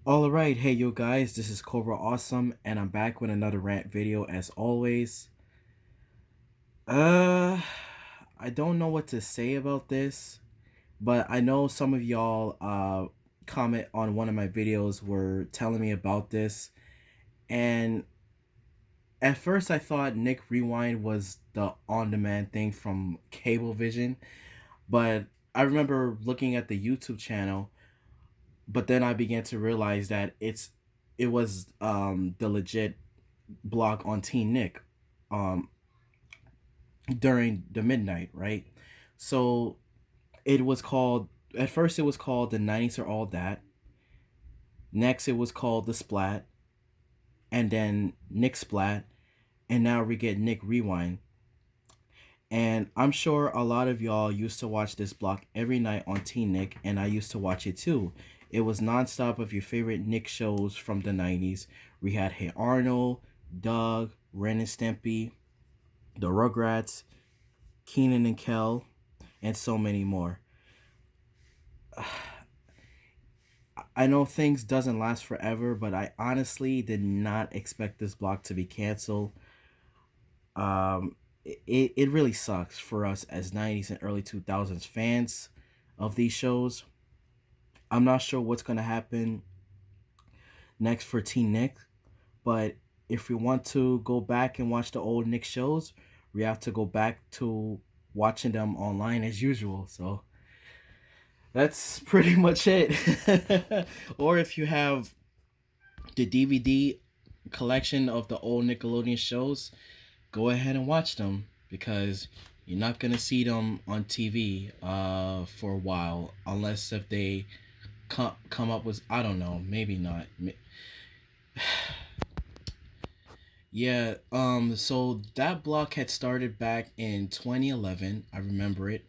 All right, hey yo guys, this is Cobra Awesome, and I'm back with another rant video as always. Uh, I don't know what to say about this, but I know some of y'all comment on one of my videos were telling me about this, and at first I thought Nick Rewind was the on-demand thing from Cablevision, but I remember looking at the YouTube channel, but then I began to realize that it was the legit block on Teenick um during the midnight, right? So it was called at first it was called the 90s are all that. Next it was called the Splat, and then Nick Splat, and now we get Nick Rewind. And I'm sure a lot of y'all used to watch this block every night on Teen Nick, and I used to watch it too. It was nonstop of your favorite Nick shows from the 90s. We had Hey Arnold, Doug, Ren and Stimpy, the Rugrats, Keenan and Kel, and so many more. I know things doesn't last forever, but I honestly did not expect this block to be canceled. It really sucks for us as 90s and early 2000s fans of these shows. I'm not sure what's going to happen next for Teen Nick, but if we want to go back and watch the old Nick shows, we have to go back to watching them online as usual. So that's pretty much it. Or if you have the DVD collection of the old Nickelodeon shows, go ahead and watch them because you're not gonna see them on TV for a while unless if they come up with, I don't know, maybe not. Yeah, so that block had started back in 2011. I remember it.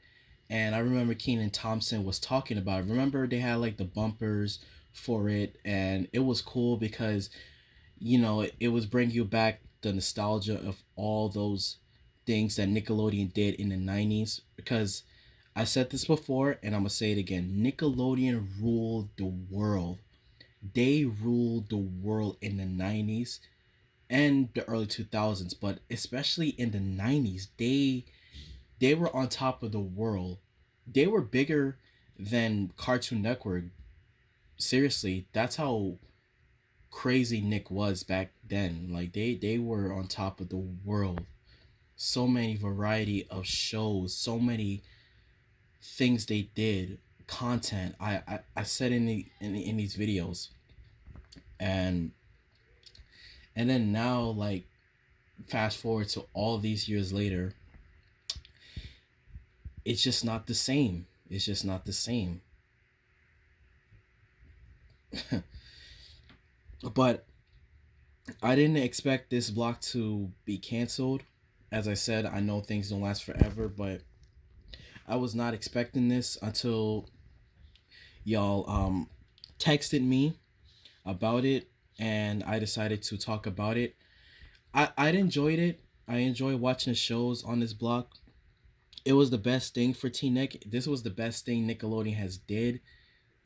And I remember Keenan Thompson was talking about it. Remember they had like the bumpers for it, and it was cool because it was bringing you back the nostalgia of all those things that Nickelodeon did in the 90s. Because I said this before and I'm gonna say it again. Nickelodeon ruled the world. They ruled the world in the 90s and the early 2000s, but especially in the 90s, they were on top of the world. They were bigger than Cartoon Network. Seriously, that's how crazy Nick was back then. Like they were on top of the world. So many variety of shows, so many things they did, content. I said in these videos, and then now, like, fast forward to all these years later, it's just not the same. It's just not the same. But I didn't expect this block to be canceled. As I said, I know things don't last forever, but I was not expecting this until y'all texted me about it, and I decided to talk about it. I enjoyed it. I enjoy watching the shows on this block. It was the best thing for T Nick. This was the best thing Nickelodeon has did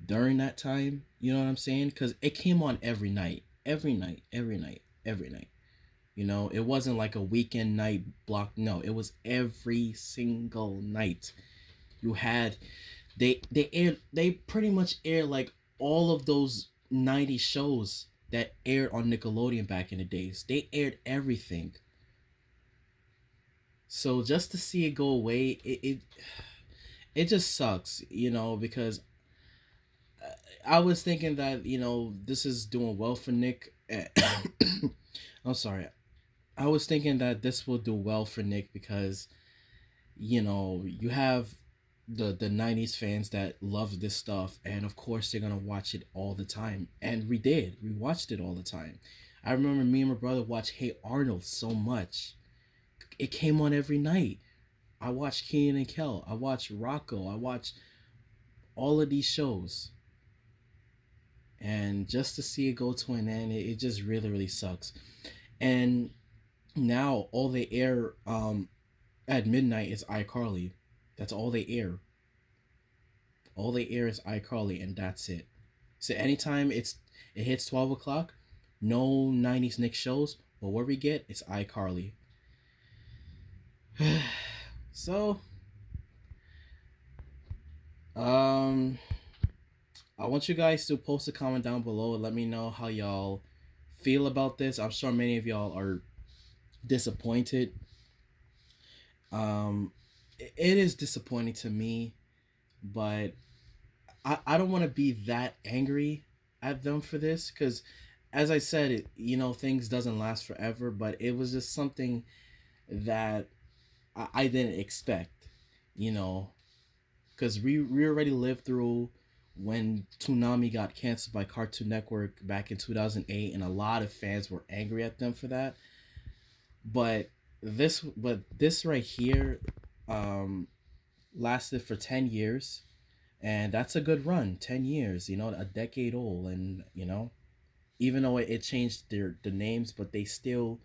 during that time. You know what I'm saying? Because it came on every night, every night, every night, every night. It wasn't like a weekend night block. No, it was every single night. You had they pretty much aired like all of those 90 shows that aired on Nickelodeon back in the days. They aired everything. So just to see it go away, it just sucks, because I was thinking that this is doing well for Nick. I'm sorry. I was thinking that this will do well for Nick because you have the 90s fans that love this stuff, and of course they're gonna watch it all the time, and we watched it all the time. I remember me and my brother watched Hey Arnold so much. It came on every night. I watched Keenan and Kel, I watched Rocco, I watched all of these shows, and just to see it go to an end, it just really really sucks. And now all they air at midnight is iCarly. That's all they air. All they air is iCarly, and that's it. So anytime it hits 12 o'clock, no '90s Nick shows. But what we get is iCarly. So um, I want you guys to post a comment down below and let me know how y'all feel about this. I'm sure many of y'all are disappointed. Um, it is disappointing to me, but I don't want to be that angry at them for this because, as I said, things doesn't last forever. But it was just something that I didn't expect, you know, because we already lived through when Toonami got canceled by Cartoon Network back in 2008, and a lot of fans were angry at them for that. But this right here, um, lasted for 10 years, and that's a good run. 10 years, a decade old, and even though it changed the names, but they still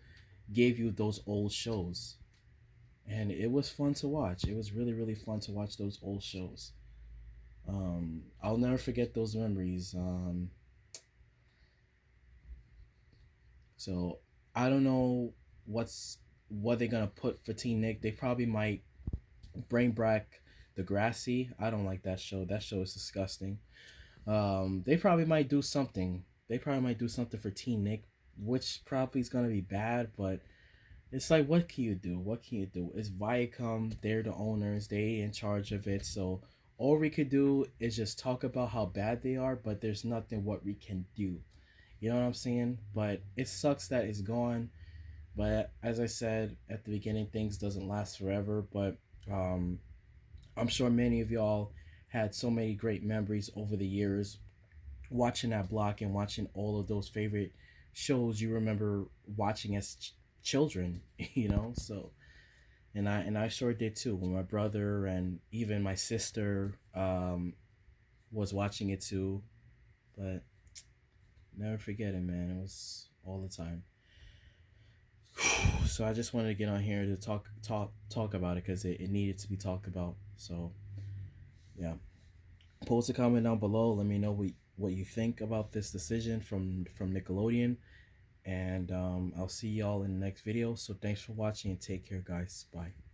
gave you those old shows, and it was fun to watch. It was really really fun to watch those old shows. I'll never forget those memories. So I don't know what they're gonna put for Teen Nick. They probably might bring back the Grassy. I don't like that show. That show is disgusting. They probably might do something. They probably might do something for Teen Nick, which probably is gonna be bad. But it's like, what can you do? What can you do? It's Viacom. They're the owners. They in charge of it. So all we could do is just talk about how bad they are. But there's nothing what we can do. You know what I'm saying? But it sucks that it's gone. But as I said at the beginning, things doesn't last forever. But um, I'm sure many of y'all had so many great memories over the years watching that block and watching all of those favorite shows you remember watching as children. So and I sure did too. When my brother and even my sister was watching it too. But never forget it, man. It was all the time. So I just wanted to get on here to talk about it because it needed to be talked about. So yeah, post a comment down below. Let me know what you think about this decision from Nickelodeon, and I'll see y'all in the next video. So thanks for watching and take care, guys. Bye.